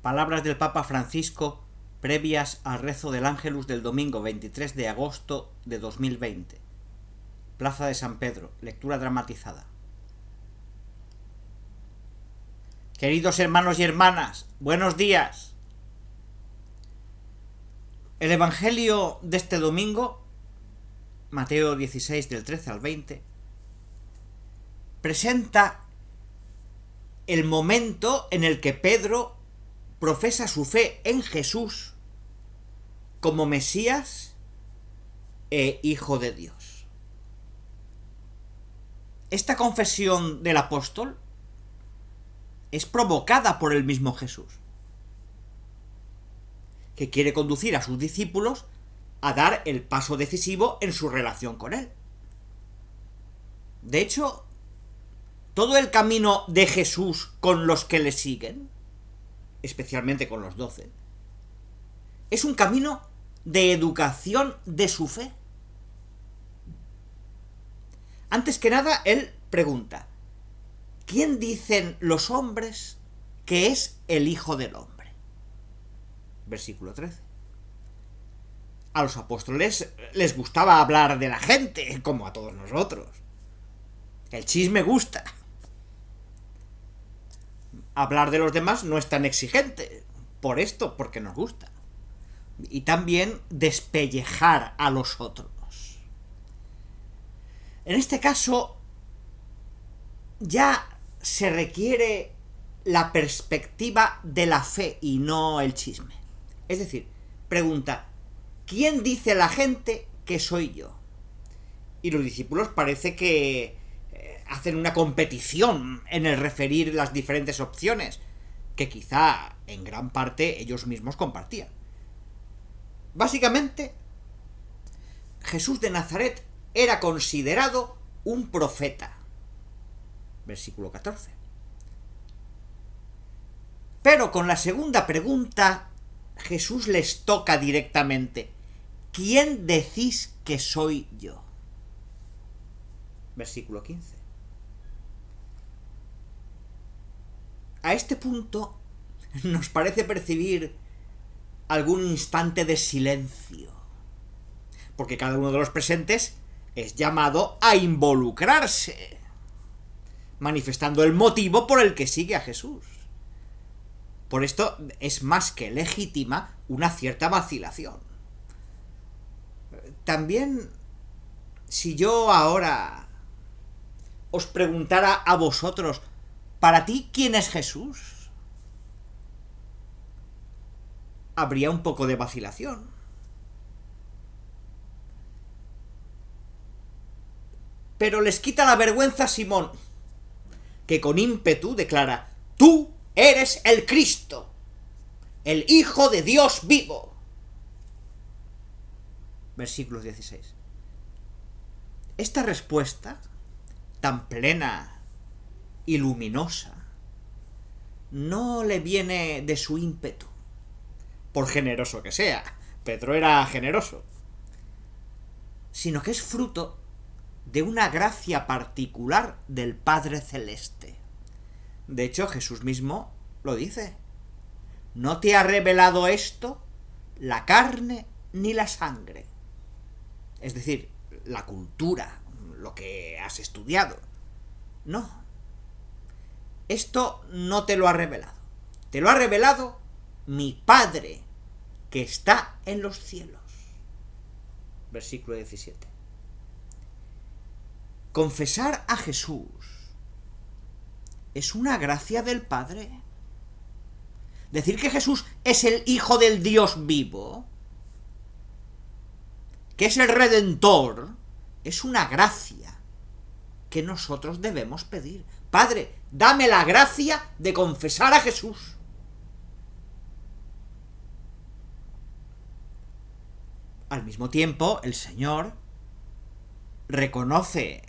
Palabras del Papa Francisco previas al rezo del Ángelus del domingo 23 de agosto de 2020. Plaza de San Pedro, lectura dramatizada. Queridos hermanos y hermanas, buenos días. El Evangelio de este domingo, Mateo 16 del 13 al 20, presenta el momento en el que Pedro profesa su fe en Jesús como Mesías e Hijo de Dios. Esta confesión del apóstol es provocada por el mismo Jesús, que quiere conducir a sus discípulos a dar el paso decisivo en su relación con él. De hecho, todo el camino de Jesús con los que le siguen, especialmente con los 12, es un camino de educación de su fe. Antes que nada, él pregunta: ¿quién dicen los hombres que es el Hijo del Hombre? Versículo 13. A los apóstoles les gustaba hablar de la gente, como a todos nosotros. El chisme gusta. Hablar de los demás no es tan exigente, porque nos gusta. Y también despellejar a los otros. En este caso, ya se requiere la perspectiva de la fe y no el chisme. Es decir, pregunta: ¿quién dice la gente que soy yo? Y los discípulos parece que hacen una competición en el referir las diferentes opciones, que quizá en gran parte ellos mismos compartían. Básicamente, Jesús de Nazaret era considerado un profeta. Versículo 14. Pero con la segunda pregunta, Jesús les toca directamente: ¿quién decís que soy yo? Versículo 15. A este punto nos parece percibir algún instante de silencio, porque cada uno de los presentes es llamado a involucrarse, manifestando el motivo por el que sigue a Jesús. Por esto es más que legítima una cierta vacilación. También, si yo ahora os preguntara a vosotros: ¿para ti quién es Jesús?, habría un poco de vacilación. Pero les quita la vergüenza a Simón, que con ímpetu declara: tú eres el Cristo, el Hijo de Dios vivo. Versículo 16. Esta respuesta, tan plena y luminosa, no le viene de su ímpetu, por generoso que sea. Pedro era generoso. Sino que es fruto de una gracia particular del Padre Celeste. De hecho, Jesús mismo lo dice: no te ha revelado esto la carne ni la sangre. Es decir, la cultura, lo que has estudiado. No. Esto no te lo ha revelado. Te lo ha revelado mi Padre, que está en los cielos. Versículo 17. Confesar a Jesús es una gracia del Padre. Decir que Jesús es el Hijo del Dios vivo, que es el Redentor, es una gracia que nosotros debemos pedir. Padre, dame la gracia de confesar a Jesús. Al mismo tiempo, el Señor reconoce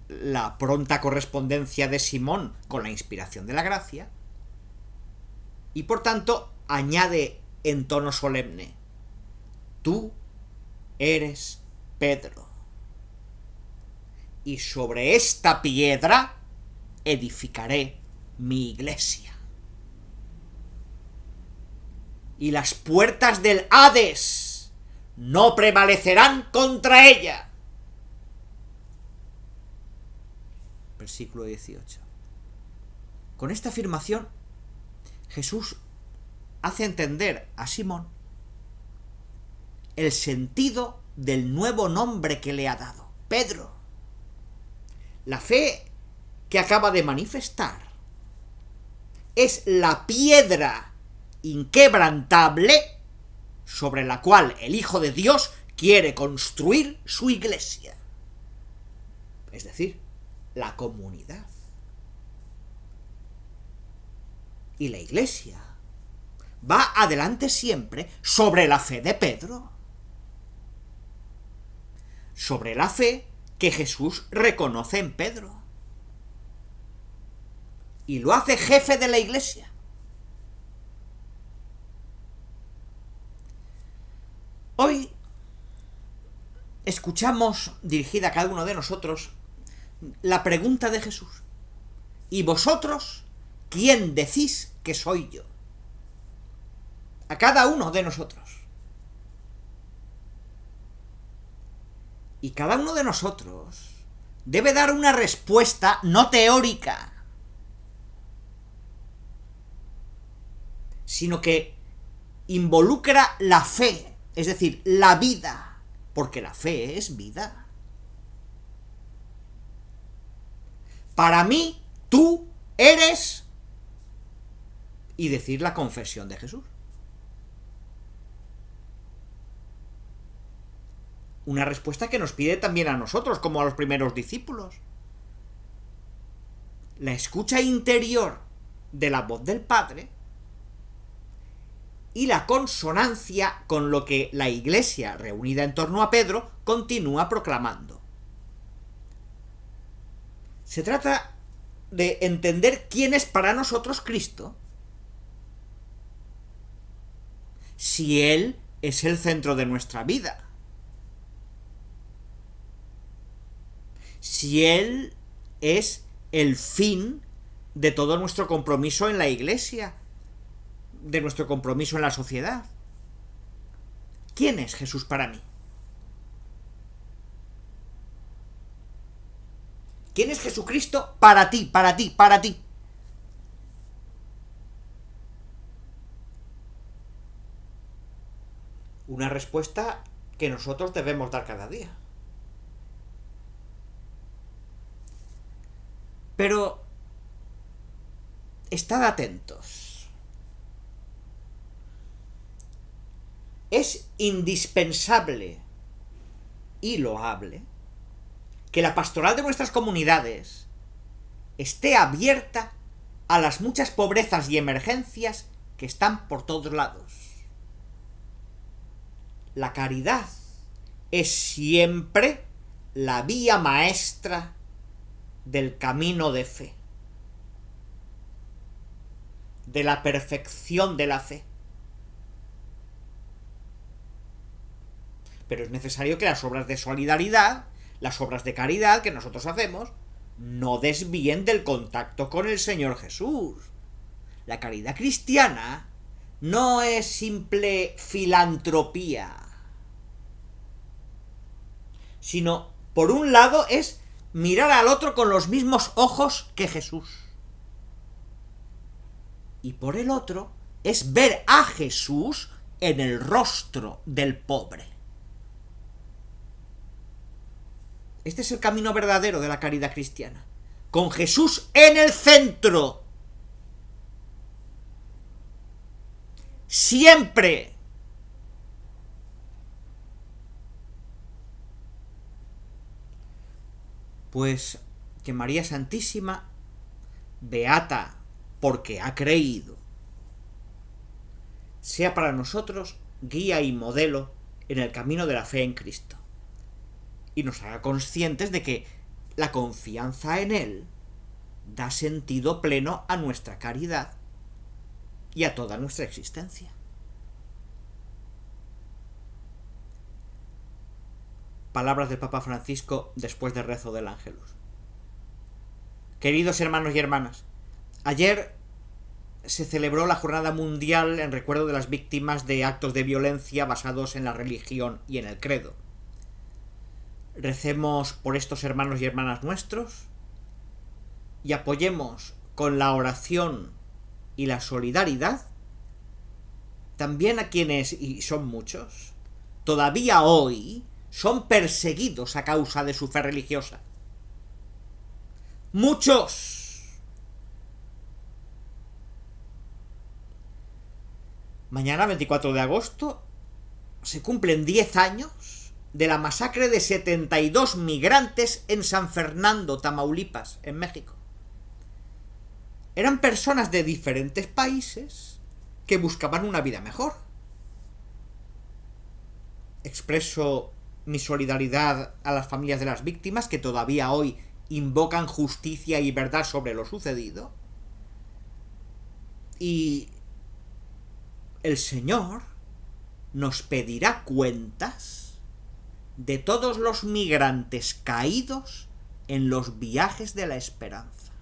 la pronta correspondencia de Simón con la inspiración de la gracia y por tanto añade en tono solemne: tú eres Pedro, y sobre esta piedra edificaré mi iglesia. y las puertas del Hades no prevalecerán contra ella. Versículo 18. Con esta afirmación, Jesús hace entender a Simón el sentido del nuevo nombre que le ha dado, Pedro. La fe que acaba de manifestar es la piedra inquebrantable sobre la cual el Hijo de Dios quiere construir su iglesia, es decir, la comunidad. Y la iglesia va adelante siempre sobre la fe de Pedro, sobre la fe que Jesús reconoce en Pedro, y lo hace jefe de la iglesia. Hoy escuchamos, dirigida a cada uno de nosotros, la pregunta de Jesús: ¿y vosotros quién decís que soy yo? A cada uno de nosotros. Y cada uno de nosotros debe dar una respuesta no teórica, sino que involucra la fe, es decir, la vida, porque la fe es vida. Para mí, tú eres, y decir la confesión de Jesús. Una respuesta que nos pide también a nosotros, como a los primeros discípulos. La escucha interior de la voz del Padre y la consonancia con lo que la Iglesia, reunida en torno a Pedro, continúa proclamando. Se trata de entender quién es para nosotros Cristo, si Él es el centro de nuestra vida, si Él es el fin de todo nuestro compromiso en la Iglesia, de nuestro compromiso en la sociedad. ¿Quién es Jesús para mí? ¿Quién es Jesucristo para ti, para ti, para ti? Una respuesta que nosotros debemos dar cada día. Pero estad atentos. Es indispensable y loable que la pastoral de nuestras comunidades esté abierta a las muchas pobrezas y emergencias que están por todos lados. La caridad es siempre la vía maestra del camino de fe, de la perfección de la fe. Pero es necesario que las obras de solidaridad, las obras de caridad que nosotros hacemos, no desvíen del contacto con el Señor Jesús. La caridad cristiana no es simple filantropía, sino, por un lado, es mirar al otro con los mismos ojos que Jesús. Y por el otro, es ver a Jesús en el rostro del pobre. Este es el camino verdadero de la caridad cristiana, con Jesús en el centro. Siempre. Pues que María Santísima, beata porque ha creído, sea para nosotros guía y modelo en el camino de la fe en Cristo, y nos haga conscientes de que la confianza en Él da sentido pleno a nuestra caridad y a toda nuestra existencia. Palabras del Papa Francisco después del rezo del Ángelus. Queridos hermanos y hermanas, ayer se celebró la Jornada Mundial en recuerdo de las víctimas de actos de violencia basados en la religión y en el credo. Recemos por estos hermanos y hermanas nuestros y apoyemos con la oración y la solidaridad también a quienes, y son muchos, todavía hoy son perseguidos a causa de su fe religiosa. ¡Muchos! Mañana, 24 de agosto, se cumplen 10 años de la masacre de 72 migrantes en San Fernando, Tamaulipas, en México. Eran personas de diferentes países que buscaban una vida mejor. Expreso mi solidaridad a las familias de las víctimas que todavía hoy invocan justicia y verdad sobre lo sucedido. Y el Señor nos pedirá cuentas de todos los migrantes caídos en los viajes de la esperanza.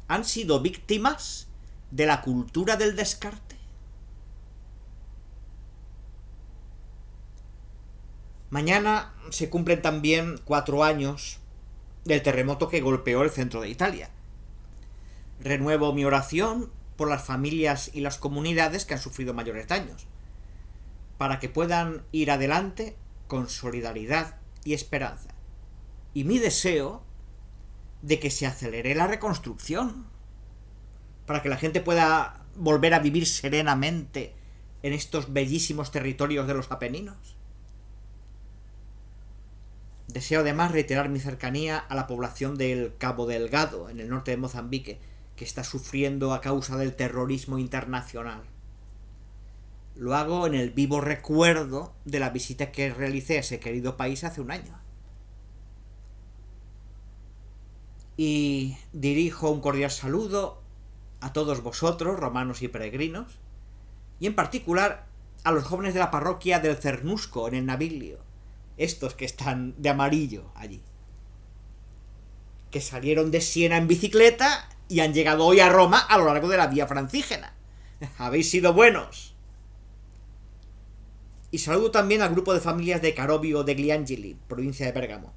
¿Han sido víctimas de la cultura del descarte? Mañana se cumplen también 4 años del terremoto que golpeó el centro de Italia. Renuevo mi oración por las familias y las comunidades que han sufrido mayores daños, para que puedan ir adelante con solidaridad y esperanza. Y mi deseo de que se acelere la reconstrucción, para que la gente pueda volver a vivir serenamente en estos bellísimos territorios de los Apeninos. Deseo además reiterar mi cercanía a la población del Cabo Delgado, en el norte de Mozambique, que está sufriendo a causa del terrorismo internacional. Lo hago en el vivo recuerdo de la visita que realicé a ese querido país hace un año. Y dirijo un cordial saludo a todos vosotros, romanos y peregrinos, y en particular a los jóvenes de la parroquia del Cernusco, en el Naviglio, estos que están de amarillo allí, que salieron de Siena en bicicleta y han llegado hoy a Roma a lo largo de la vía francígena. Habéis sido buenos. Y saludo también al grupo de familias de Carovio degli Angeli, provincia de Bérgamo,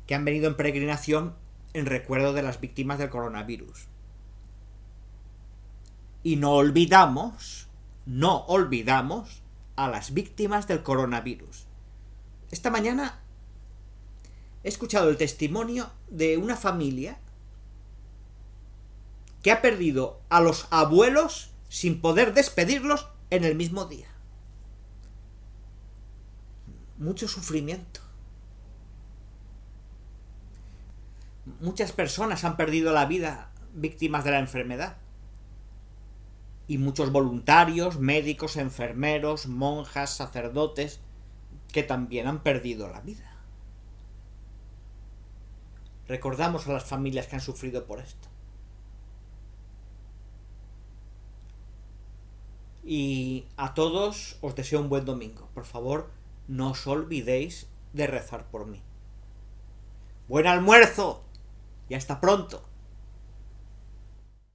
que han venido en peregrinación en recuerdo de las víctimas del coronavirus. Y no olvidamos a las víctimas del coronavirus. Esta mañana he escuchado el testimonio de una familia que ha perdido a los abuelos sin poder despedirlos en el mismo día. Mucho sufrimiento. Muchas personas han perdido la vida víctimas de la enfermedad. Y muchos voluntarios, médicos, enfermeros, monjas, sacerdotes, que también han perdido la vida. Recordamos a las familias que han sufrido por esto. Y a todos os deseo un buen domingo. Por favor, no os olvidéis de rezar por mí. ¡Buen almuerzo! Y hasta pronto.